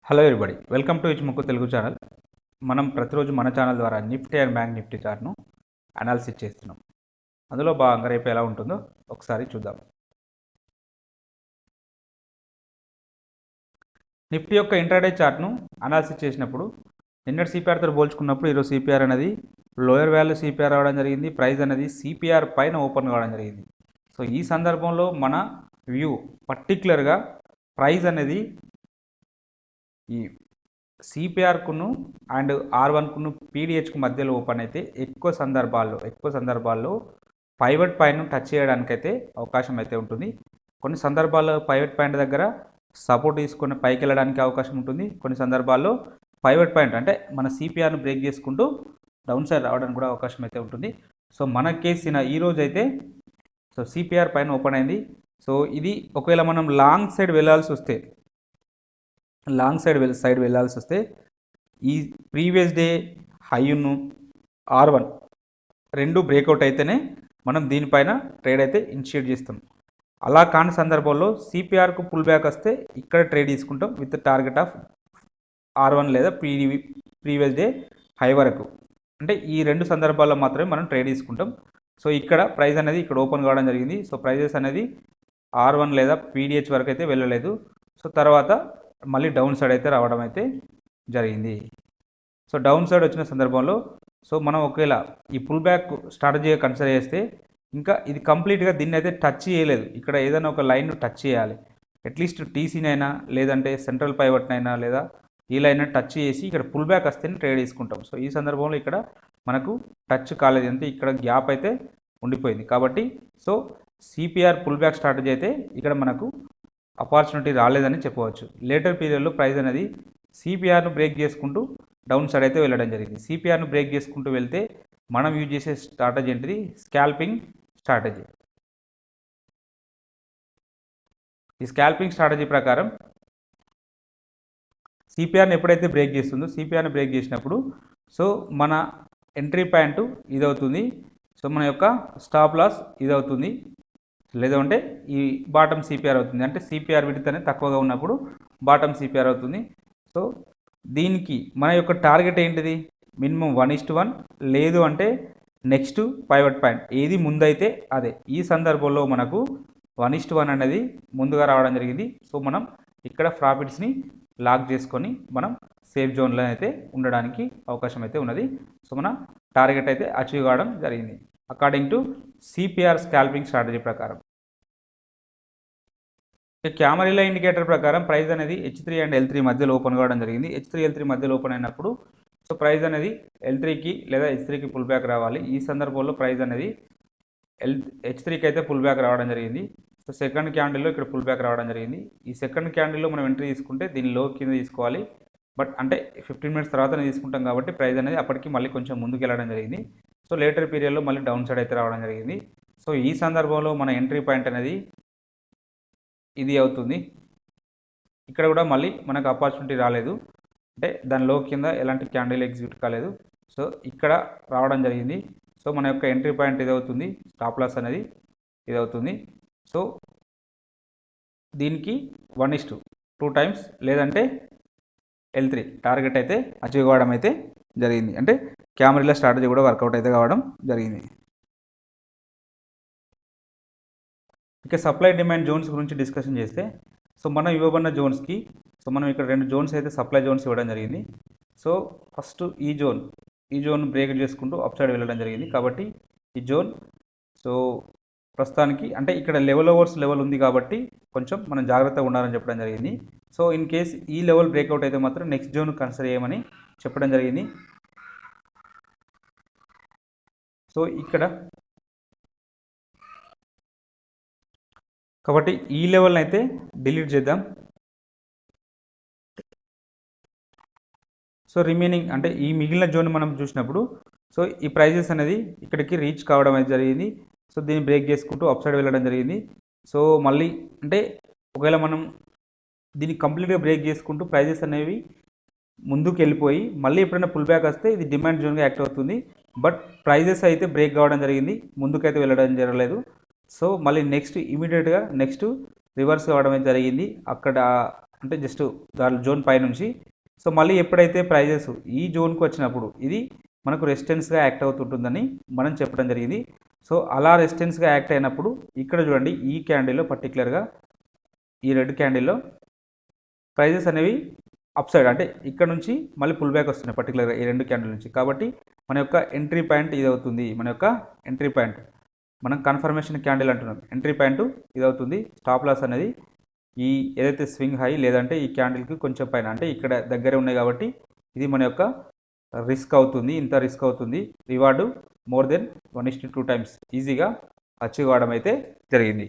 Hello everybody, welcome to ఇచ్ముక్కు Telugu channel. మనం ప్రతిరోజు మన ఛానల్ ద్వారా నిఫ్టీ అండ్ బ్యాంక్ నిఫ్టీ చార్ట్ను అనాలిసిస్ చేస్తున్నాం. అందులో భాగంగా రేపు ఎలా ఉంటుందో ఒకసారి చూద్దాం. నిఫ్టీ యొక్క ఇంట్రాడే చార్ట్ను అనాలిసిస్ చేసినప్పుడు నిన్నటి సిపిఆర్తో పోల్చుకున్నప్పుడు ఈరోజు సిపిఆర్ అనేది లోయర్ వాల్యూ సిపిఆర్ రావడం జరిగింది. ప్రైస్ అనేది సిపిఆర్ పైన ఓపెన్ కావడం జరిగింది. సో ఈ సందర్భంలో మన వ్యూ పర్టికులర్గా ప్రైస్ అనేది ఈ సిపిఆర్కును అండ్ R1కును పీడిహెచ్కు మధ్యలో ఓపెన్ అయితే ఎక్కువ సందర్భాల్లో పైవట్ పాయింట్ను టచ్ చేయడానికైతే అవకాశం అయితే ఉంటుంది. కొన్ని సందర్భాల్లో పైవట్ పాయింట్ దగ్గర సపోర్ట్ తీసుకొని పైకి వెళ్ళడానికి అవకాశం ఉంటుంది. కొన్ని సందర్భాల్లో పైవట్ పాయింట్ అంటే మన సిపిఆర్ను బ్రేక్ చేసుకుంటూ డౌన్ సైడ్ రావడానికి కూడా అవకాశం అయితే ఉంటుంది. సో మన కేసిన ఈరోజు అయితే సో సిపిఆర్ పైన ఓపెన్ అయింది. సో ఇది ఒకవేళ మనం లాంగ్ సైడ్ వెళ్ళాల్సి వస్తే ఈ ప్రీవియస్ డే హైను R1 రెండు బ్రేక్అవుట్ అయితేనే మనం దీనిపైన ట్రేడ్ అయితే ఇనిషియేట్ చేస్తాం. అలా కాని సందర్భంలో సిపిఆర్కు పుల్ బ్యాక్ వస్తే ఇక్కడ ట్రేడ్ తీసుకుంటాం విత్ టార్గెట్ ఆఫ్ R1 లేదా ప్రీవియస్ డే హై వరకు. అంటే ఈ రెండు సందర్భాల్లో మాత్రమే మనం ట్రేడ్ తీసుకుంటాం. సో ఇక్కడ ప్రైస్ అనేది ఇక్కడ ఓపెన్ కావడం జరిగింది. సో ప్రైజెస్ అనేది R1 లేదా పీడిహెచ్ వరకు అయితే వెళ్ళలేదు. సో తర్వాత మళ్ళీ డౌన్ సైడ్ అయితే రావడం అయితే జరిగింది. సో డౌన్ సైడ్ వచ్చిన సందర్భంలో సో మనం ఒకవేళ ఈ పుల్ బ్యాక్ స్ట్రాటజీగా కన్సిడర్ చేస్తే ఇంకా ఇది కంప్లీట్గా దీన్ని అయితే టచ్ చేయలేదు. ఇక్కడ ఏదైనా ఒక లైన్ టచ్ చేయాలి, అట్లీస్ట్ టీసీనైనా లేదంటే సెంట్రల్ పైవట్నైనా లేదా ఈ లైన్ టచ్ చేసి ఇక్కడ పుల్ బ్యాక్ వస్తేనే ట్రేడ్ తీసుకుంటాం. సో ఈ సందర్భంలో ఇక్కడ మనకు టచ్ కాలేదు, అంటే ఇక్కడ గ్యాప్ అయితే ఉండిపోయింది. కాబట్టి so CPR pull back strategy అయితే ఇక్కడ మనకు ఆపర్చునిటీ రాలేదని చెప్పవచ్చు. లేటర్ పీరియడ్లో ప్రైస్ అనేది సిపిఆర్ను బ్రేక్ చేసుకుంటూ డౌన్ సైడ్ అయితే వెళ్ళడం జరిగింది. సిపిఆర్ను బ్రేక్ చేసుకుంటూ వెళ్తే మనం యూజ్ చేసే స్ట్రాటజీ ఏంటిది? Scalping strategy. ఈ స్కాల్పింగ్ స్ట్రాటజీ ప్రకారం సిపిఆర్ని ఎప్పుడైతే బ్రేక్ చేస్తుందో సిపిఆర్ని బ్రేక్ చేసినప్పుడు సో మన ఎంట్రీ పాయింట్ ఇదవుతుంది. సో మన యొక్క స్టాప్ లాస్ ఇదవుతుంది, లేదంటే ఈ బాటమ్ సిపిఆర్ అవుతుంది. అంటే సిపిఆర్ విడ్త్ అనేది తక్కువగా ఉన్నప్పుడు బాటమ్ సిపిఆర్ అవుతుంది. సో దీనికి మన యొక్క టార్గెట్ ఏంటిది? మినిమం 1:1, లేదు అంటే నెక్స్ట్ పైవట్ పాయింట్ ఏది ముందైతే అదే. ఈ సందర్భంలో మనకు 1:1 అనేది ముందుగా రావడం జరిగింది. సో మనం ఇక్కడ ప్రాఫిట్స్ని లాక్ చేసుకొని మనం సేఫ్ జోన్లో అయితే ఉండడానికి అవకాశం అయితే ఉన్నది. సో మన టార్గెట్ అయితే అచీవ్ కావడం జరిగింది according to CPR scalping strategy ప్రకారం. క్యామరీలా ఇండికేటర్ ప్రకారం ప్రైస్ అనేది H3 అండ్ L3 మధ్యలో ఓపెన్ కావడం జరిగింది. H3 L3 మధ్యలో ఓపెన్ అయినప్పుడు సో ప్రైస్ అనేది L3కి లేదా H3కి పుల్ బ్యాక్ రావాలి. ఈ సందర్భంలో ప్రైస్ అనేది H3కి అయితే పుల్ బ్యాక్ రావడం జరిగింది. సో సెకండ్ క్యాండిల్లో ఇక్కడ పుల్ బ్యాక్ రావడం జరిగింది. ఈ సెకండ్ క్యాండిల్లో మనం ఎంట్రీ తీసుకుంటే దీని లో కింద తీసుకోవాలి. బట్ అంటే 15 మినిట్స్ తర్వాతనే తీసుకుంటాం కాబట్టి ప్రైస్ అనేది అప్పటికి మళ్ళీ కొంచెం ముందుకు వెళ్ళడం జరిగింది. సో లేటర్ పీరియడ్లో మళ్ళీ డౌన్ సైడ్ అయితే రావడం జరిగింది. సో ఈ సందర్భంలో మన ఎంట్రీ పాయింట్ అనేది ఇది అవుతుంది. ఇక్కడ కూడా మళ్ళీ మనకు ఆపర్చునిటీ రాలేదు, అంటే దాని లో కింద ఎలాంటి క్యాండిల్ ఎగ్జిక్యూట్ కాలేదు. సో ఇక్కడ రావడం జరిగింది. సో మన యొక్క ఎంట్రీ పాయింట్ ఇది అవుతుంది, స్టాప్ లాస్ అనేది ఇది అవుతుంది. సో దీనికి 1:2 టైమ్స్ లేదంటే L3 టార్గెట్ అయితే అచీవ్ కావడం అయితే జరిగింది. అంటే క్యామరీల స్ట్రాటజీ కూడా వర్కౌట్ అయితే కావడం జరిగింది. ఇక సప్లై డిమాండ్ జోన్స్ గురించి డిస్కషన్ చేస్తే సో మనం ఇవ్వబడిన జోన్స్కి సో మనం ఇక్కడ 2 జోన్స్ అయితే సప్లై జోన్స్ ఇవ్వడం జరిగింది. సో ఫస్ట్ ఈ జోన్ బ్రేక్ చేసుకుంటూ అప్ సైడ్ వెళ్ళడం జరిగింది. కాబట్టి ఈ జోన్ సో ప్రస్తుతానికి అంటే ఇక్కడ లెవెల్ ఓవర్స్ లెవెల్ ఉంది కాబట్టి కొంచెం మనం జాగ్రత్తగా ఉండాలని చెప్పడం జరిగింది. సో ఇన్ కేస్ ఈ లెవెల్ బ్రేక్అవుట్ అయితే మాత్రం నెక్స్ట్ జోన్ కన్సిడర్ చేయమని చెప్పడం జరిగింది. సో ఇక్కడ కాబట్టి ఈ లెవెల్ని అయితే డిలీట్ చేద్దాం. సో రిమైనింగ్ అంటే ఈ మిగిలిన జోన్ మనం చూసినప్పుడు సో ఈ ప్రైజెస్ అనేది ఇక్కడికి రీచ్ కావడం అయితే జరిగింది. సో దీన్ని బ్రేక్ చేసుకుంటూ అప్ సైడ్ వెళ్ళడం జరిగింది. సో మళ్ళీ అంటే ఒకవేళ మనం దీన్ని కంప్లీట్గా బ్రేక్ చేసుకుంటూ ప్రైజెస్ అనేవి ముందుకు వెళ్ళిపోయి మళ్ళీ ఎప్పుడైనా పుల్ బ్యాక్ వస్తే ఇది డిమాండ్ జోన్గా యాక్ట్ అవుతుంది. బట్ ప్రైజెస్ అయితే బ్రేక్ కావడం జరిగింది, ముందుకైతే వెళ్ళడం జరగలేదు. సో మళ్ళీ నెక్స్ట్ ఇమీడియట్గా నెక్స్ట్ రివర్స్ కావడం అయితే జరిగింది. అక్కడ అంటే జస్ట్ దాని జోన్ పై నుంచి. సో మళ్ళీ ఎప్పుడైతే ప్రైజెస్ ఈ జోన్కి వచ్చినప్పుడు ఇది మనకు రెసిస్టెన్స్గా యాక్ట్ అవుతుంటుందని మనం చెప్పడం జరిగింది. సో అలా రెసిస్టెన్స్గా యాక్ట్ అయినప్పుడు ఇక్కడ చూడండి ఈ క్యాండిల్లో పర్టికులర్గా ఈ రెడ్ క్యాండిల్లో ప్రైజెస్ అనేవి అప్ సైడ్ అంటే ఇక్కడ నుంచి మళ్ళీ పుల్ బ్యాక్ వస్తున్నాయి పర్టికులర్గా ఈ రెండు క్యాండిల్ నుంచి. కాబట్టి మన యొక్క ఎంట్రీ పాయింట్ ఇది అవుతుంది. మన యొక్క ఎంట్రీ పాయింట్ మనం కన్ఫర్మేషన్ క్యాండిల్ అంటున్నాం. ఎంట్రీ పాయింట్ ఇది అవుతుంది. స్టాప్ లాస్ అనేది ఈ ఏదైతే స్వింగ్ హై లేదంటే ఈ క్యాండిల్కి కొంచెం పైన అంటే ఇక్కడ దగ్గరే ఉన్నాయి కాబట్టి ఇది మన యొక్క రిస్క్ అవుతుంది. ఇంత రిస్క్ అవుతుంది. రివార్డు మోర్ దెన్ 1:2 టైమ్స్ ఈజీగా అచీవ్ కావడం అయితే జరిగింది.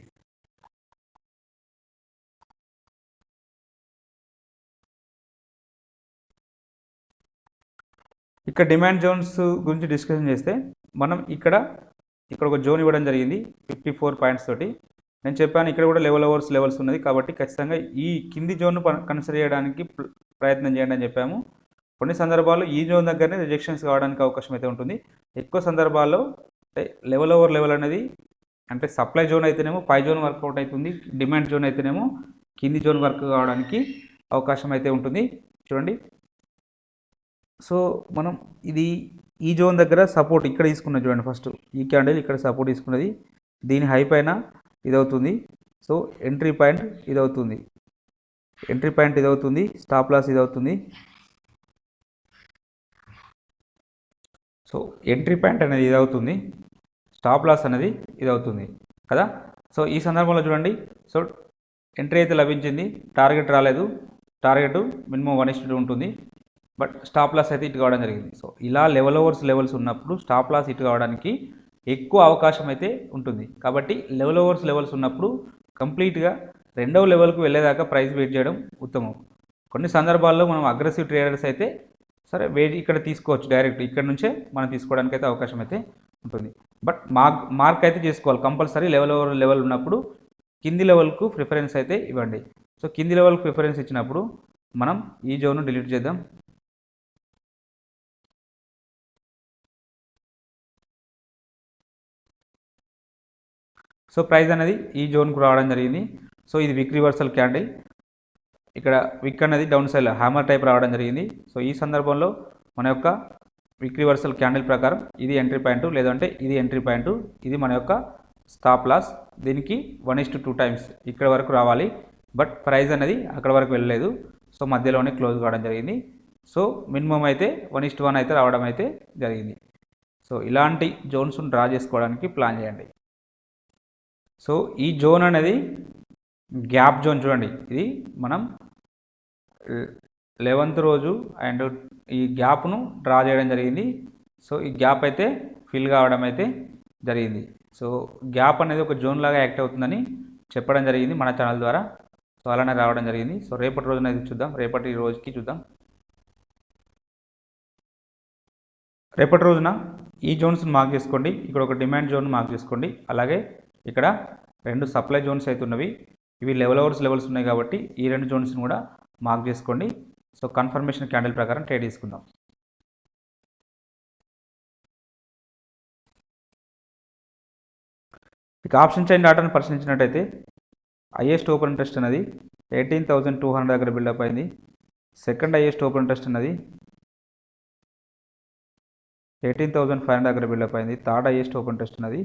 ఇక్కడ డిమాండ్ జోన్స్ గురించి డిస్కషన్ చేస్తే మనం ఇక్కడ ఒక జోన్ ఇవ్వడం జరిగింది 54 పాయింట్స్ తోటి. నేను చెప్పాను ఇక్కడ కూడా లెవెల్స్ ఉన్నది కాబట్టి ఖచ్చితంగా ఈ కింది జోన్ను కన్సిడర్ చేయడానికి ప్రయత్నం చేయండి అని చెప్పాము. కొన్ని సందర్భాల్లో ఈ జోన్ దగ్గరనే రిజెక్షన్స్ కావడానికి అవకాశం అయితే ఉంటుంది. ఎక్కువ సందర్భాల్లో అంటే లెవెల్ ఓవర్ లెవెల్ అనేది అంటే సప్లై జోన్ అయితేనేమో పై జోన్ వర్కౌట్ అవుతుంది, డిమాండ్ జోన్ అయితేనేమో కింది జోన్ వర్క్ కావడానికి అవకాశం అయితే ఉంటుంది. చూడండి, సో మనం ఇది ఈ జోన్ దగ్గర సపోర్ట్ ఇక్కడ తీసుకున్నది చూడండి. ఫస్ట్ ఈ క్యాండిల్ ఇక్కడ సపోర్ట్ తీసుకున్నది, దీని హై పైన ఇది అవుతుంది. సో ఎంట్రీ పాయింట్ ఇది అవుతుంది, స్టాప్ లాస్ ఇది అవుతుంది. సో ఎంట్రీ పాయింట్ అనేది ఇది అవుతుంది, స్టాప్ లాస్ అనేది ఇది అవుతుంది కదా. సో ఈ సందర్భంలో చూడండి, సో ఎంట్రీ అయితే లభించింది, టార్గెట్ రాలేదు, టార్గెట్ మినిమం 1:2 ఉంటుంది, బట్ స్టాప్ లాస్ అయితే ఇటు కావడం జరిగింది. సో ఇలా లెవెల్స్ ఉన్నప్పుడు స్టాప్ లాస్ ఇటు కావడానికి ఎక్కువ అవకాశం అయితే ఉంటుంది. కాబట్టి లెవెల్స్ ఉన్నప్పుడు కంప్లీట్గా రెండవ లెవెల్కు వెళ్ళేదాకా ప్రైస్ వెయిట్ చేయడం ఉత్తమం. కొన్ని సందర్భాల్లో మనం అగ్రెసివ్ ట్రేడర్స్ అయితే సరే వెయిట్ ఇక్కడ తీసుకోవచ్చు, డైరెక్ట్ ఇక్కడ నుంచే మనం తీసుకోవడానికి అయితే అవకాశం అయితే ఉంటుంది. బట్ మార్క్ అయితే చేసుకోవాలి కంపల్సరీ. లెవెల్ ఉన్నప్పుడు కింది లెవెల్కు ప్రిఫరెన్స్ అయితే ఇవ్వండి. సో కింది లెవెల్కి ప్రిఫరెన్స్ ఇచ్చినప్పుడు మనం ఈ జోన్ను డిలీట్ చేద్దాం. సో ప్రైస్ అనేది ఈ జోన్కు రావడం జరిగింది. సో ఇది విక్ రివర్సల్ క్యాండిల్, ఇక్కడ విక్ అనేది డౌన్ సైడ్ హ్యామర్ టైప్ రావడం జరిగింది. సో ఈ సందర్భంలో మన యొక్క విక్ రివర్సల్ క్యాండిల్ ప్రకారం ఇది ఎంట్రీ పాయింట్, లేదంటే ఇది ఎంట్రీ పాయింట్, ఇది మన యొక్క స్టాప్ లాస్. దీనికి 1:2 టైమ్స్ ఇక్కడ వరకు రావాలి, బట్ ప్రైస్ అనేది అక్కడ వరకు వెళ్ళలేదు. సో మధ్యలోనే క్లోజ్ కావడం జరిగింది. సో మినిమం అయితే 1:1 అయితే రావడం అయితే జరిగింది. సో ఇలాంటి జోన్స్ను డ్రా చేసుకోవడానికి ప్లాన్ చేయండి. సో ఈ జోన్ అనేది గ్యాప్ జోన్ చూడండి, ఇది మనం 11th రోజు అండ్ ఈ గ్యాప్ను డ్రా చేయడం జరిగింది. సో ఈ గ్యాప్ అయితే ఫిల్ కావడం అయితే జరిగింది. సో గ్యాప్ అనేది ఒక జోన్ లాగా యాక్ట్ అవుతుందని చెప్పడం జరిగింది మన ఛానల్ ద్వారా. సో అలానే రావడం జరిగింది. సో రేపటి రోజున ఇది చూద్దాం, రేపటి రోజుకి చూద్దాం. రేపటి రోజున ఈ జోన్స్ని మార్క్ చేసుకోండి. ఇక్కడ ఒక డిమాండ్ జోన్ మార్క్ చేసుకోండి. అలాగే ఇక్కడ 2 సప్లై జోన్స్ అయితే ఉన్నవి, ఇవి లెవెల్స్ ఉన్నాయి కాబట్టి ఈ 2 జోన్స్ని కూడా మార్క్ చేసుకోండి. సో కన్ఫర్మేషన్ క్యాండిల్ ప్రకారం ట్రేడ్ తీసుకుందాం. ఇక ఆప్షన్ చైన్ డాటాను పరిశీలించినట్టయితే హైయెస్ట్ ఓపెన్ ఇంట్రెస్ట్ అనేది 18,200 దగ్గర బిల్డప్ అయింది. సెకండ్ హైయెస్ట్ ఓపెన్ ఇంట్రెస్ట్ అనేది 18,500 దగ్గర బిల్డప్ అయింది. థర్డ్ హైయెస్ట్ ఓపెన్ ఇంట్రెస్ట్ అనేది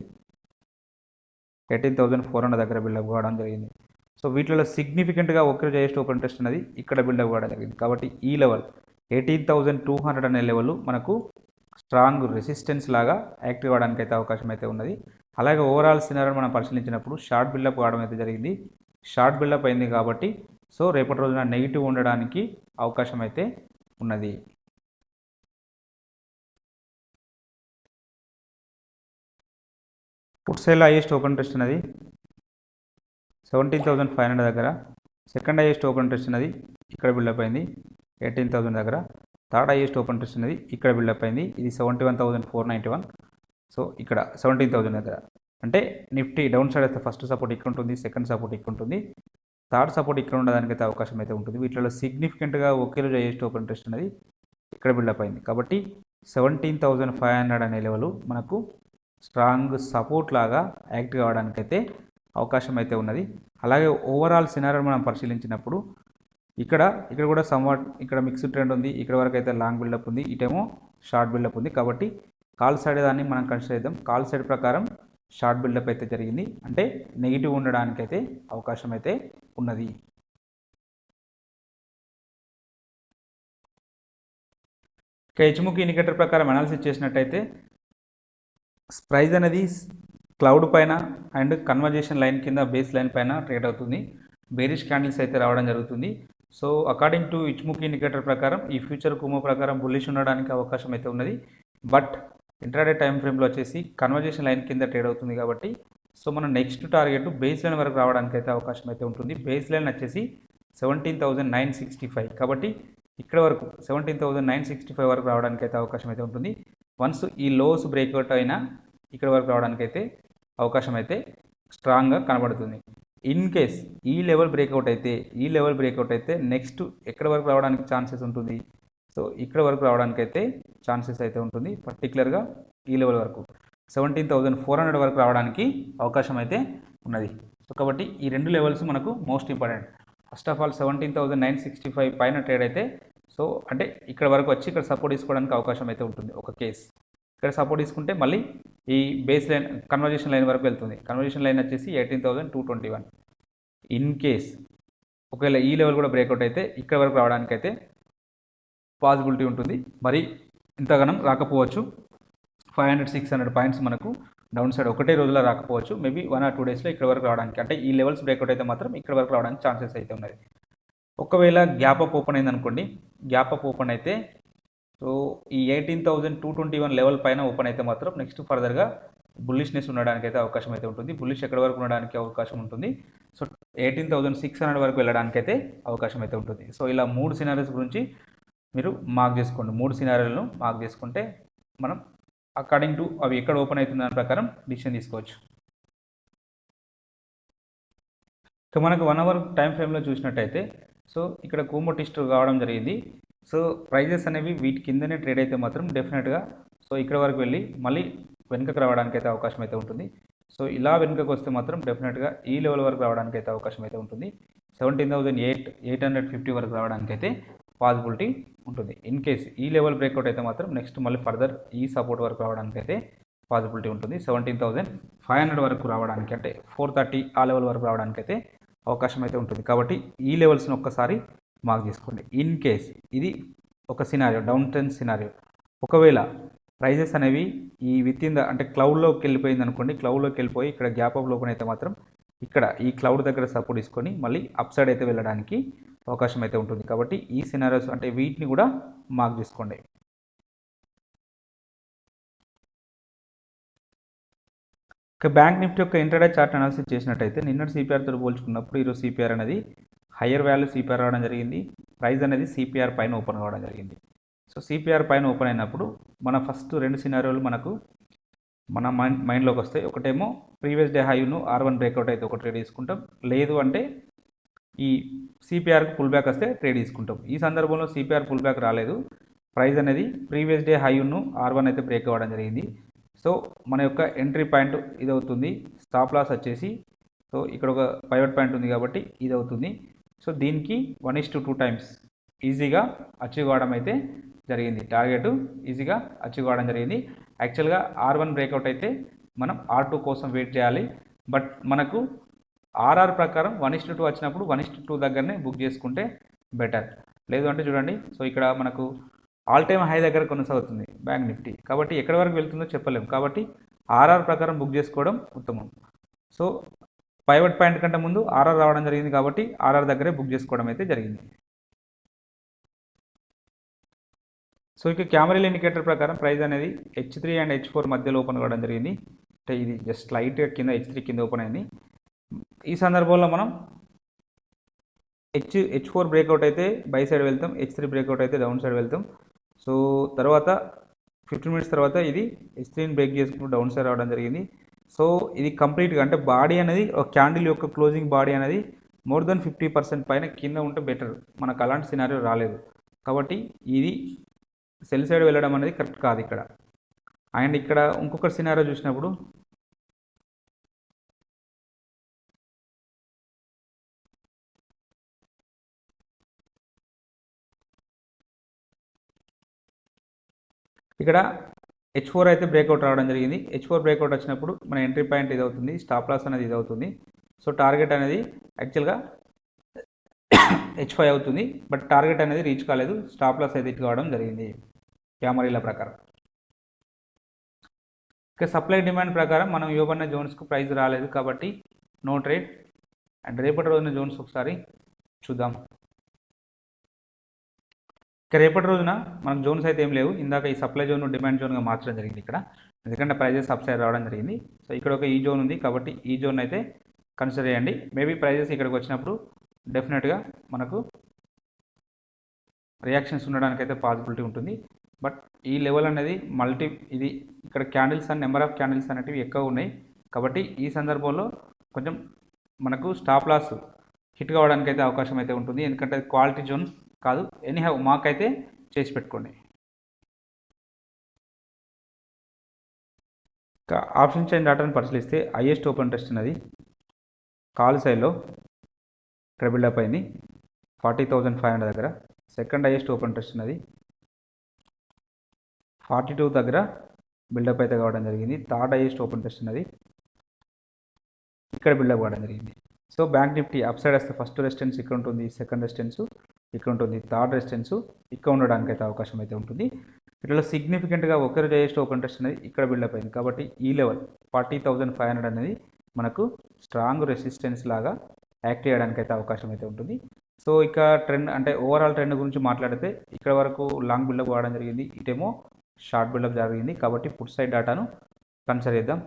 18,400 దగ్గర బిల్డప్ కావడం జరిగింది. సో వీటిలో సిగ్నిఫికెంట్గా ఒకే హైయెస్ట్ ఓపెన్ ఇంట్రెస్ట్ అనేది ఇక్కడ బిల్డప్ కావడం జరిగింది. కాబట్టి ఈ లెవెల్ 18,200 అనే లెవెల్ మనకు స్ట్రాంగ్ రెసిస్టెన్స్ లాగా యాక్టివ్ అవ్వడానికి అయితే అవకాశం అయితే ఉన్నది. అలాగే ఓవరాల్ సినారియోని మనం పరిశీలించినప్పుడు షార్ట్ బిల్డప్ కావడం అయితే జరిగింది. షార్ట్ బిల్డప్ అయింది కాబట్టి సో రేపటి రోజున నెగిటివ్ ఉండడానికి అవకాశం అయితే ఉన్నది. పుట్ సైడ్లో హైయెస్ట్ ఓపెన్ ఇంట్రెస్ట్ అనేది 17,500 దగ్గర, సెకండ్ హైయెస్ట్ ఓపెన్ ఇంట్రెస్ట్ అనేది ఇక్కడ బిల్డప్ అయింది 18,000 దగ్గర, థర్డ్ హైయెస్ట్ ఓపెన్ ఇంట్రెస్ట్ అనేది ఇక్కడ బిల్డప్ అయింది, ఇది 71,491. సో ఇక్కడ 17,000 దగ్గర అంటే నిఫ్టీ డౌన్ సైడ్ అయితే ఫస్ట్ సపోర్ట్ ఇక్కడ ఉంటుంది, సెకండ్ సపోర్ట్ ఇక్కడ ఉంటుంది, థర్డ్ సపోర్ట్ ఇక్కడ ఉండడానికి అయితే అవకాశం అయితే ఉంటుంది. వీటిలో సిగ్నిఫికెంట్గా ఒకే రోజు హైయెస్ట్ ఓపెన్ ఇంట్రెస్ట్ అనేది ఇక్కడ బిల్డప్ అయింది. కాబట్టి 17,500 అనే లెవెల్ మనకు స్ట్రాంగ్ సపోర్ట్ లాగా యాక్ట్ కావడానికైతే అవకాశం అయితే ఉన్నది. అలాగే ఓవరాల్ సినారియోని మనం పరిశీలించినప్పుడు ఇక్కడ ఇక్కడ కూడా సమ్వాట్ ఇక్కడ మిక్స్డ్ ట్రెండ్ ఉంది. ఇక్కడ వరకు అయితే లాంగ్ బిల్డప్ ఉంది, ఇటేమో షార్ట్ బిల్డప్ ఉంది. కాబట్టి కాల్ సైడ్ దాన్ని మనం కన్సిడర్ చేద్దాం. కాల్ సైడ్ ప్రకారం షార్ట్ బిల్డప్ అయితే జరిగింది, అంటే నెగిటివ్ ఉండడానికైతే అవకాశం అయితే ఉన్నది. ఇక హెచ్ముఖి ఇండికేటర్ ప్రకారం అనాలిసిస్ చేసినట్టయితే ప్రైస్ అనేది క్లౌడ్ పైన అండ్ కన్వర్జేషన్ లైన్ కింద బేస్ లైన్ పైన ట్రేడ్ అవుతుంది. బేరిష్ క్యాండిల్స్ అయితే రావడం జరుగుతుంది. సో అకార్డింగ్ టు ఇచ్ముఖి ఇండికేటర్ ప్రకారం ఈ ఫ్యూచర్ కుమో ప్రకారం బుల్లిష్ ఉండడానికి అవకాశం అయితే ఉన్నది. బట్ ఇంట్రాడే టైం ఫ్రేమ్లో వచ్చేసి కన్వర్జేషన్ లైన్ కింద ట్రేడ్ అవుతుంది కాబట్టి సో మనం నెక్స్ట్ టార్గెట్ బేస్ లైన్ వరకు రావడానికి అయితే అవకాశం అయితే ఉంటుంది. బేస్ లైన్ వచ్చేసి 17,965. కాబట్టి ఇక్కడ వరకు 17,965 వరకు రావడానికి అయితే అవకాశం అయితే ఉంటుంది. వన్స్ ఈ లోస్ బ్రేక్అవుట్ అయినా ఇక్కడ వరకు రావడానికి అయితే అవకాశం అయితే స్ట్రాంగ్గా కనబడుతుంది. ఇన్ కేస్ ఈ లెవెల్ బ్రేక్అవుట్ అయితే నెక్స్ట్ ఎక్కడ వరకు రావడానికి ఛాన్సెస్ ఉంటుంది? సో ఇక్కడ వరకు రావడానికి అయితే ఛాన్సెస్ అయితే ఉంటుంది. పర్టికులర్గా ఈ లెవెల్ వరకు 17,400 వరకు రావడానికి అవకాశం అయితే ఉన్నది. సో కాబట్టి ఈ రెండు లెవెల్స్ మనకు most important. First of all 17,965 పైన ట్రేడ్ అయితే సో అంటే ఇక్కడ వరకు వచ్చి ఇక్కడ సపోర్ట్ తీసుకోవడానికి అవకాశం అయితే ఉంటుంది. ఒక కేస్ ఇక్కడ సపోర్ట్ తీసుకుంటే మళ్ళీ ఈ బేస్ లైన్ కన్వర్జేషన్ లైన్ వరకు వెళ్తుంది. కన్వర్జేషన్ లైన్ వచ్చేసి 18,221. ఇన్ కేస్ ఒకవేళ ఈ లెవెల్ కూడా బ్రేక్అవుట్ అయితే ఇక్కడ వరకు రావడానికి అయితే పాసిబిలిటీ ఉంటుంది. మరి ఇంతగానం రాకపోవచ్చు. 500-600 పాయింట్స్ మనకు డౌన్ సైడ్ ఒకటే రోజులో రాకపోవచ్చు. మేబీ 1 or 2 డేస్లో ఇక్కడ వరకు రావడానికి, అంటే ఈ లెవెల్స్ బ్రేక్అవుట్ అయితే మాత్రం ఇక్కడ వరకు రావడానికి ఛాన్సెస్ అయితే ఉన్నాయి. ఒకవేళ గ్యాప్ అప్ ఓపెన్ అయింది అనుకోండి, గ్యాప్ అప్ ఓపెన్ అయితే సో ఈ 18,221 లెవెల్ పైన ఓపెన్ అయితే మాత్రం నెక్స్ట్ ఫర్దర్గా బుల్లిష్నెస్ ఉండడానికి అయితే అవకాశం అయితే ఉంటుంది. బుల్లిష్ ఎక్కడ వరకు ఉండడానికి అవకాశం ఉంటుంది? సో 18,600 వరకు వెళ్ళడానికి అయితే అవకాశం అయితే ఉంటుంది. సో ఇలా 3 సినారీస్ గురించి మీరు మార్క్ చేసుకోండి. 3 సినారీలను మార్క్ చేసుకుంటే మనం అకార్డింగ్ టు అవి ఎక్కడ ఓపెన్ అవుతుంది దాని ప్రకారం డిసిషన్ తీసుకోవచ్చు. ఇక మనకు 1 అవర్ టైం ఫ్రేమ్లో చూసినట్టయితే సో ఇక్కడ కుమో టెస్ట్ కావడం జరిగింది. సో ప్రైజెస్ అనేవి వీటి కిందనే ట్రేడ్ అయితే మాత్రం డెఫినెట్గా సో ఇక్కడ వరకు వెళ్ళి మళ్ళీ వెనుకకు రావడానికి అయితే అవకాశం అయితే ఉంటుంది. సో ఇలా వెనుకకు వస్తే మాత్రం డెఫినెట్గా ఈ లెవెల్ వరకు రావడానికి అయితే అవకాశం అయితే ఉంటుంది. 17,850 వరకు రావడానికి అయితే పాసిబిలిటీ ఉంటుంది. ఇన్ కేస్ ఈ లెవెల్ బ్రేక్అవుట్ అయితే మాత్రం నెక్స్ట్ మళ్ళీ ఫర్దర్ ఈ సపోర్ట్ వరకు రావడానికి అయితే పాసిబిలిటీ ఉంటుంది. 17,500 వరకు రావడానికి, అంటే 430 ఆ లెవెల్ వరకు రావడానికి అయితే అవకాశం అయితే ఉంటుంది. కాబట్టి ఈ లెవెల్స్ని ఒక్కసారి మార్క్ చేసుకోండి. ఇన్ కేస్ ఇది ఒక సినారియో, డౌన్ ట్రెండ్ సినారియో, ఒకవేళ ప్రైజెస్ అనేవి ఈ విత్ ఇన్ ద అంటే క్లౌడ్లోకి వెళ్ళిపోయింది అనుకోండి, క్లౌడ్లోకి వెళ్ళిపోయి ఇక్కడ గ్యాప్ అప్ ఓపెన్ అయితే మాత్రం ఇక్కడ ఈ క్లౌడ్ దగ్గర సపోర్ట్ తీసుకొని మళ్ళీ అప్ సైడ్ అయితే వెళ్ళడానికి అవకాశం అయితే ఉంటుంది. కాబట్టి ఈ సినారియోస్ అంటే వీటిని కూడా మార్క్ చేసుకోండి. ఇక బ్యాంక్ నిఫ్టీ యొక్క ఇంట్రాడే చార్ట్ అనాలిసిస్ చేసినట్టయితే నిన్నటి సిపిఆర్తో పోల్చుకున్నప్పుడు ఈరోజు సిపిఆర్ అనేది హయ్యర్ వాల్యూ సిపిఆర్ రావడం జరిగింది. ప్రైస్ అనేది సిపిఆర్ పైన ఓపెన్ కావడం జరిగింది. సో సిపిఆర్ పైన ఓపెన్ అయినప్పుడు మన ఫస్ట్ 2 సినారియోలు మనకు మన మైండ్లోకి వస్తాయి. ఒకటేమో previous day high R1 breakout అయితే ఒక ట్రేడ్ తీసుకుంటాం, లేదు అంటే ఈ సిపిఆర్కి పుల్ బ్యాక్ వస్తే ట్రేడ్ తీసుకుంటాం. ఈ సందర్భంలో సిపిఆర్ పుల్ బ్యాక్ రాలేదు. ప్రైస్ అనేది ప్రీవియస్ డే హైను R1 అయితే బ్రేక్ అవ్వడం జరిగింది. సో మన యొక్క ఎంట్రీ పాయింట్ ఇది అవుతుంది. స్టాప్ లాస్ వచ్చేసి సో ఇక్కడ ఒక పైవట్ పాయింట్ ఉంది కాబట్టి ఇది అవుతుంది. సో దీనికి 1:2 టైమ్స్ ఈజీగా అచీవ్ కావడం అయితే జరిగింది. టార్గెట్ ఈజీగా అచీవ్ కావడం జరిగింది. యాక్చువల్గా R1 బ్రేక్అవుట్ అయితే మనం R2 కోసం వెయిట్ చేయాలి. బట్ మనకు ఆర్ఆర్ ప్రకారం 1:2 వచ్చినప్పుడు 1:2 దగ్గరనే బుక్ చేసుకుంటే బెటర్. లేదు అంటే చూడండి, సో ఇక్కడ మనకు ఆల్ టైమ్ హై దగ్గర కొనసాగుతుంది బ్యాంక్ నిఫ్టీ, కాబట్టి ఎక్కడి వరకు వెళ్తుందో చెప్పలేము. కాబట్టి ఆర్ఆర్ ప్రకారం బుక్ చేసుకోవడం ఉత్తమం. సో పైవట్ పాయింట్ కంటే ముందు ఆర్ఆర్ రావడం జరిగింది కాబట్టి ఆర్ఆర్ దగ్గరే బుక్ చేసుకోవడం అయితే జరిగింది. సో ఇక క్యామరల్ ఇండికేటర్ ప్రకారం ప్రైస్ అనేది H3 అండ్ H4 మధ్యలో ఓపెన్ కావడం జరిగింది. అంటే ఇది జస్ట్ లైట్గా కింద H3 కింద ఓపెన్ అయింది. ఈ సందర్భంలో మనం H4 బ్రేక్అవుట్ అయితే బై సైడ్ వెళ్తాం, H3 బ్రేక్అవుట్ అయితే డౌన్ సైడ్ వెళ్తాం. సో తర్వాత 15 మినిట్స్ తర్వాత ఇది H3ని బ్రేక్ చేసుకుంటూ డౌన్ సైడ్ రావడం జరిగింది. సో ఇది కంప్లీట్గా అంటే బాడీ అనేది ఒక క్యాండిల్ యొక్క క్లోజింగ్ బాడీ అనేది మోర్ దెన్ 50% పైన కింద ఉంటే బెటర్. మనకు అలాంటి సినారియో రాలేదు కాబట్టి ఇది సెల్ సైడ్ వెళ్ళడం అనేది కరెక్ట్ కాదు ఇక్కడ. అండ్ ఇక్కడ ఇంకొక సినారియో చూసినప్పుడు ఇక్కడ H4 అయితే బ్రేక్అవుట్ రావడం జరిగింది. H4 బ్రేక్అవుట్ వచ్చినప్పుడు మన ఎంట్రీ పాయింట్ ఇది అవుతుంది, స్టాప్ లాస్ అనేది ఇది అవుతుంది. సో టార్గెట్ అనేది యాక్చువల్గా H5 అవుతుంది, బట్ టార్గెట్ అనేది రీచ్ కాలేదు, స్టాప్ లాస్ అయితే హిట్ కావడం జరిగింది క్యామరీల ప్రకారం. ఇక సప్లై డిమాండ్ ప్రకారం మనం ఇవ్వబడిన జోన్స్కు ప్రైస్ రాలేదు కాబట్టి నో ట్రేడ్. అండ్ రేపటి రోజున జోన్స్ ఒకసారి చూద్దాం. ఇక రేపటి రోజున మనకు జోన్స్ అయితే ఏం లేవు. ఇందాక ఈ సప్లై జోన్ డిమాండ్ జోన్గా మార్చడం జరిగింది ఇక్కడ, ఎందుకంటే ప్రైజెస్ అప్ సైడ్ రావడం జరిగింది. సో ఇక్కడ ఒక ఈ జోన్ ఉంది కాబట్టి ఈ జోన్ అయితే కన్సిడర్ చేయండి. మేబీ ప్రైజెస్ ఇక్కడికి వచ్చినప్పుడు డెఫినెట్గా మనకు రియాక్షన్స్ ఉండడానికి అయితే పాసిబిలిటీ ఉంటుంది. బట్ ఈ లెవెల్ అనేది ఇది ఇక్కడ candles and number of candles అనేటివి ఎక్కువ ఉన్నాయి కాబట్టి ఈ సందర్భంలో కొంచెం మనకు స్టాప్ లాస్ హిట్ కావడానికి అయితే అవకాశం అయితే ఉంటుంది, ఎందుకంటే క్వాలిటీ జోన్ కాదు. ఎనీహౌ మార్క్ అయితే చేసి పెట్టుకోండి. ఆప్షన్ చైన్ డాటాను పరిశీలిస్తే హైయెస్ట్ ఓపెన్ ఇంట్రెస్ట్ అనేది కాల్ సైడ్లో ట్రిబుల్ అప్ అయింది 40,500 దగ్గర. సెకండ్ హైయెస్ట్ ఓపెన్ ఇంట్రెస్ట్ అనేది 42 దగ్గర బిల్డప్ అయితే కావడం జరిగింది. థర్డ్ హైయెస్ట్ ఓపెన్ ఇంట్రెస్ట్ అనేది ఇక్కడ బిల్డప్ కావడం జరిగింది. So bank Nifty up side వస్తే ఫస్ట్ రెసిస్టెన్స్ ఇక్కడ ఉంటుంది, సెకండ్ రెసిస్టెన్స్ ఇక్కడ ఉంటుంది, థర్డ్ రెసిస్టెన్స్ ఇక్కడ ఉండడానికి అయితే అవకాశం అయితే ఉంటుంది. ఇట్లా సిగ్నిఫికెంట్గా ఒకరి హైయెస్ట్ ఓపెన్ ఇంట్రెస్ట్ అనేది ఇక్కడ బిల్డప్ అయింది కాబట్టి ఈ లెవెల్ 40,500 అనేది మనకు స్ట్రాంగ్ రెసిస్టెన్స్ లాగా యాక్ట్ చేయడానికి అయితే అవకాశం అయితే ఉంటుంది. సో ఇక ట్రెండ్ అంటే ఓవరాల్ ట్రెండ్ గురించి మాట్లాడితే ఇక్కడ వరకు లాంగ్ బిల్డప్ కావడం జరిగింది, ఇటేమో షార్ట్ బిల్డప్ జరిగింది కాబట్టి పుట్ సైడ్ డాటాను కన్సిడర్ చేద్దాం.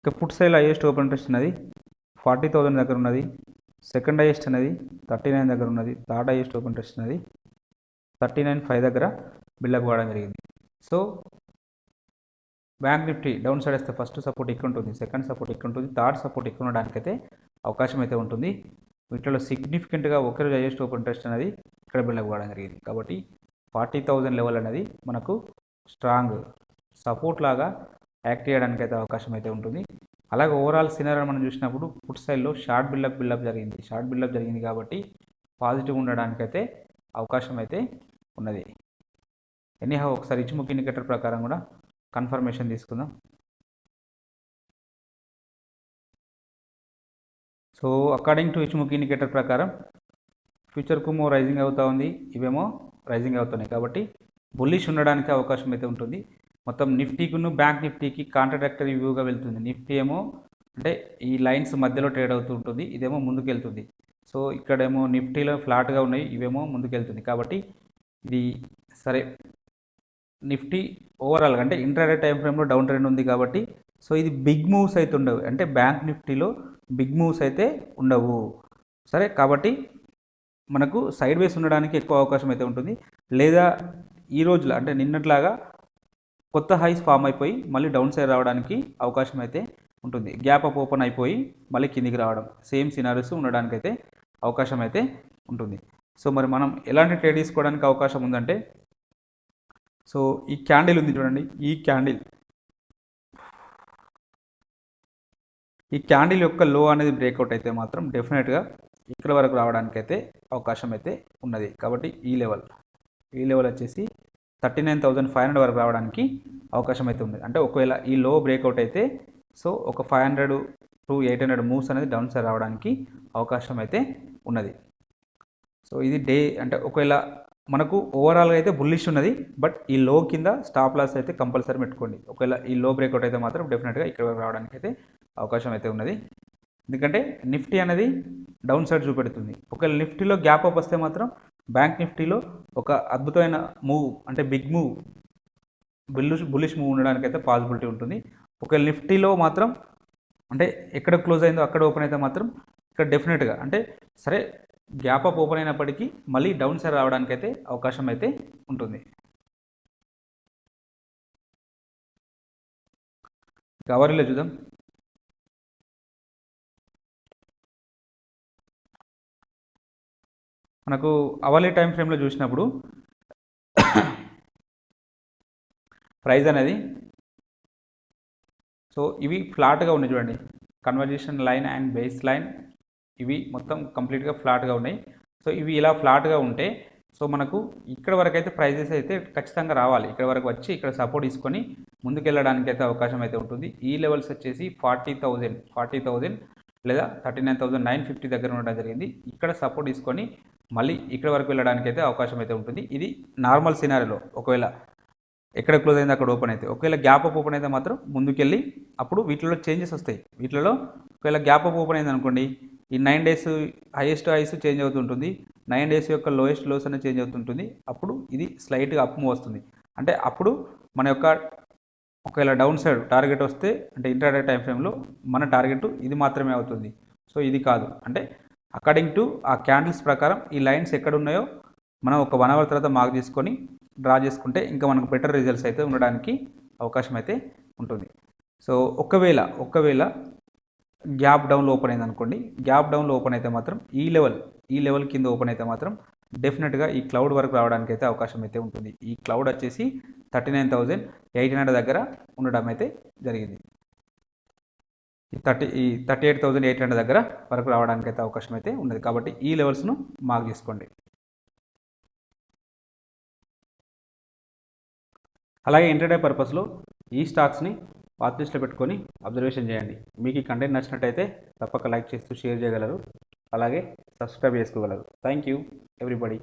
ఇక put side highest open interest అనేది 40,000 దగ్గర ఉన్నది, సెకండ్ హైయెస్ట్ అనేది 39 దగ్గర ఉన్నది, థర్డ్ హైయెస్ట్ ఓపెన్ ఇంట్రెస్ట్ అనేది 39,500 దగ్గర బిల్డప్ కావడం జరిగింది. So bank Nifty down side వస్తే ఫస్ట్ సపోర్ట్ ఇక్కడ ఉంటుంది, సెకండ్ సపోర్ట్ ఇక్కడ ఉంటుంది, థర్డ్ సపోర్ట్ ఇక్కడ ఉండడానికైతే అవకాశం అయితే ఉంటుంది. వీటిలో సిగ్నిఫికెంట్గా ఒకరి హైయెస్ట్ ఓపెన్ ఇంట్రెస్ట్ అనేది ఇక్కడ బిల్డప్ కావడం జరిగింది కాబట్టి 40,000 లెవెల్ అనేది మనకు స్ట్రాంగ్ సపోర్ట్ లాగా యాక్ట్ చేయడానికి అయితే అవకాశం అయితే ఉంటుంది. అలాగే ఓవరాల్ సినారియో మనం చూసినప్పుడు పుట్ సైడ్లో షార్ట్ బిల్డప్ జరిగింది కాబట్టి పాజిటివ్ ఉండడానికైతే అవకాశం అయితే ఉన్నది. ఎనీహౌ ఒకసారి ఇచ్చుముఖి ఇండికేటర్ ప్రకారం కూడా కన్ఫర్మేషన్ తీసుకుందాం. సో అకార్డింగ్ టు ఇచ్చుముఖి ఇండికేటర్ ప్రకారం ఫ్యూచర్కు రైజింగ్ అవుతూ ఉంది, ఇవేమో రైజింగ్ అవుతున్నాయి కాబట్టి బుల్లిష్ ఉండడానికి అవకాశం అయితే ఉంటుంది. మొత్తం నిఫ్టీకును బ్యాంక్ నిఫ్టీకి కాంట్రాడక్టరీ వ్యూగా వెళ్తుంది. నిఫ్టీ ఏమో అంటే ఈ లైన్స్ మధ్యలో ట్రేడ్ అవుతూ ఉంటుంది, ఇదేమో ముందుకు వెళ్తుంది. సో ఇక్కడేమో నిఫ్టీలో ఫ్లాట్గా ఉన్నాయి, ఇవేమో ముందుకు వెళ్తుంది కాబట్టి ఇది సరే. నిఫ్టీ ఓవరాల్గా అంటే ఇంట్రాడే టైం ఫ్రేమ్లో డౌన్ ట్రెండ్ ఉంది కాబట్టి సో ఇది బిగ్ మూవ్స్ అయితే ఉండవు, అంటే బ్యాంక్ నిఫ్టీలో బిగ్ మూవ్స్ అయితే ఉండవు సరే. కాబట్టి మనకు సైడ్ వేస్ ఉండడానికి ఎక్కువ అవకాశం అయితే ఉంటుంది, లేదా ఈ రోజులో అంటే నిన్నట్లాగా కొత్త హైస్ ఫామ్ అయిపోయి మళ్ళీ డౌన్ సైడ్ రావడానికి అవకాశం అయితే ఉంటుంది. గ్యాప్ అప్ ఓపెన్ అయిపోయి మళ్ళీ కిందికి రావడం, సేమ్ సినారీస్ ఉండడానికైతే అవకాశం అయితే ఉంటుంది. సో మరి మనం ఎలాంటి ట్రేడ్ తీసుకోవడానికి అవకాశం ఉందంటే, సో ఈ క్యాండిల్ ఉంది చూడండి, ఈ క్యాండిల్ యొక్క లో అనేది బ్రేక్అవుట్ అయితే మాత్రం డెఫినెట్గా ఇక్కడ వరకు రావడానికైతే అవకాశం అయితే ఉన్నది. కాబట్టి ఈ లెవెల్ వచ్చేసి 39,500 వరకు రావడానికి అవకాశం అయితే ఉంది. అంటే ఒకవేళ ఈ లో బ్రేక్అవుట్ అయితే సో ఒక 500 to 800 మూవ్స్ అనేది డౌన్ సైడ్ రావడానికి అవకాశం అయితే ఉన్నది. సో ఇది డే అంటే ఒకవేళ మనకు ఓవరాల్గా అయితే బుల్లిష్ ఉన్నది, బట్ ఈ లో కింద స్టాప్ లాస్ అయితే కంపల్సరీ పెట్టుకోండి. ఒకవేళ ఈ లో బ్రేక్అవుట్ అయితే మాత్రం డెఫినెట్గా ఇక్కడ వరకు రావడానికి అయితే అవకాశం అయితే ఉన్నది, ఎందుకంటే నిఫ్టీ అనేది డౌన్ సైడ్ చూపెడుతుంది. ఒకవేళ నిఫ్టీలో గ్యాప్ అప్ వస్తే మాత్రం బ్యాంక్ నిఫ్టీలో ఒక అద్భుతమైన మూవ్ అంటే బిగ్ మూవ్ బుల్లిష్ మూవ్ ఉండడానికి అయితే పాసిబిలిటీ ఉంటుంది. ఒకవేళ నిఫ్టీలో మాత్రం అంటే ఎక్కడ క్లోజ్ అయిందో అక్కడ ఓపెన్ అయితే మాత్రం ఇక్కడ డెఫినెట్గా అంటే సరే గ్యాప్ అప్ ఓపెన్ అయినప్పటికీ మళ్ళీ డౌన్ సైడ్ రావడానికి అయితే అవకాశం అయితే ఉంటుంది. అవర్లీలో చూద్దాం. మనకు అవర్లీ టైం ఫ్రేమ్లో చూసినప్పుడు ప్రైస్ అనేది సో ఇవి ఫ్లాట్గా ఉన్నాయి చూడండి, conversation line and base line ఇవి మొత్తం కంప్లీట్గా ఫ్లాట్గా ఉన్నాయి. సో ఇవి ఇలా ఫ్లాట్గా ఉంటే సో మనకు ఇక్కడ వరకు అయితే ప్రైజెస్ అయితే ఖచ్చితంగా రావాలి. ఇక్కడ వరకు వచ్చి ఇక్కడ సపోర్ట్ తీసుకొని ముందుకెళ్ళడానికి అయితే అవకాశం అయితే ఉంటుంది. ఈ లెవెల్స్ వచ్చేసి 40,000 లేదా 39,950 దగ్గర ఉండడం జరిగింది. ఇక్కడ సపోర్ట్ తీసుకొని మళ్ళీ ఇక్కడ వరకు వెళ్ళడానికి అయితే అవకాశం అయితే ఉంటుంది. ఇది నార్మల్ సినారీలో ఒకవేళ ఎక్కడ క్లోజ్ అయింది అక్కడ ఓపెన్ అయితే, ఒకవేళ గ్యాప్ అప్ ఓపెన్ అయితే మాత్రం ముందుకెళ్ళి అప్పుడు వీటిలో చేంజెస్ వస్తాయి. వీటిలో ఒకవేళ గ్యాప్ అప్ ఓపెన్ అయింది అనుకోండి, ఈ 9 డేస్ హైయెస్ట్ హైస్ చేంజ్ అవుతుంటుంది, 9 డేస్ యొక్క లోయెస్ట్ లోస్ అనేది చేంజ్ అవుతుంటుంది. అప్పుడు ఇది స్లైట్గా అప్ మూవ్ వస్తుంది. అంటే అప్పుడు మన యొక్క ఒకవేళ డౌన్ సైడ్ టార్గెట్ వస్తే అంటే ఇంట్రాడే టైం ఫ్రేమ్లో మన టార్గెట్ ఇది మాత్రమే అవుతుంది. సో ఇది కాదు, అంటే అకార్డింగ్ టు ఆ క్యాండిల్స్ ప్రకారం ఈ లైన్స్ ఎక్కడ ఉన్నాయో మనం ఒక 1 అవర్ తర్వాత మార్క్ చేసుకొని డ్రా చేసుకుంటే ఇంకా మనకు బెటర్ రిజల్ట్స్ అయితే ఉండడానికి అవకాశం అయితే ఉంటుంది. సో ఒకవేళ గ్యాప్ డౌన్లో ఓపెన్ అయింది అనుకోండి, గ్యాప్ డౌన్లో ఓపెన్ అయితే మాత్రం ఈ లెవెల్ కింద ఓపెన్ అయితే మాత్రం డెఫినెట్గా ఈ క్లౌడ్ వరకు రావడానికి అయితే అవకాశం అయితే ఉంటుంది. ఈ క్లౌడ్ వచ్చేసి 39,800 దగ్గర ఉండడం అయితే జరిగింది. ఈ 38,800 దగ్గర వరకు రావడానికి అయితే అవకాశం అయితే ఉన్నది. కాబట్టి ఈ లెవెల్స్ను మార్క్ చేసుకోండి. అలాగే ఇంట్రాడే పర్పస్లో ఈ స్టాక్స్ని వాచ్ లిస్ట్లో పెట్టుకొని అబ్జర్వేషన్ చేయండి. మీకు ఈ కంటెంట్ నచ్చినట్టయితే తప్పక లైక్ చేస్తూ షేర్ చేయగలరు, అలాగే సబ్స్క్రైబ్ చేసుకోగలరు. Thank you everybody.